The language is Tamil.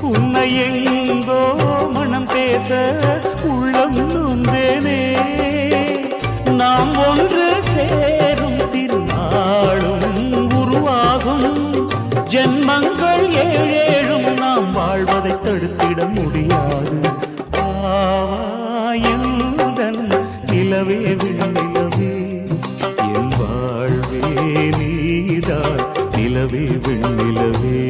உன்னை எங்கோ மனம் பேச உள்ளம் நொந்தேனே. நாம் ஒன்று சேரும் திருநாளும் உருவாகும். ஜென்மங்கள் ஏழேழும் நாம் வாழ்வதை தடுத்திட முடியாது. ஆவாயந்தன் நிலவே விண்ணிலவே, என் வாழ்வே நீதான் நிலவே விண்ணிலவே.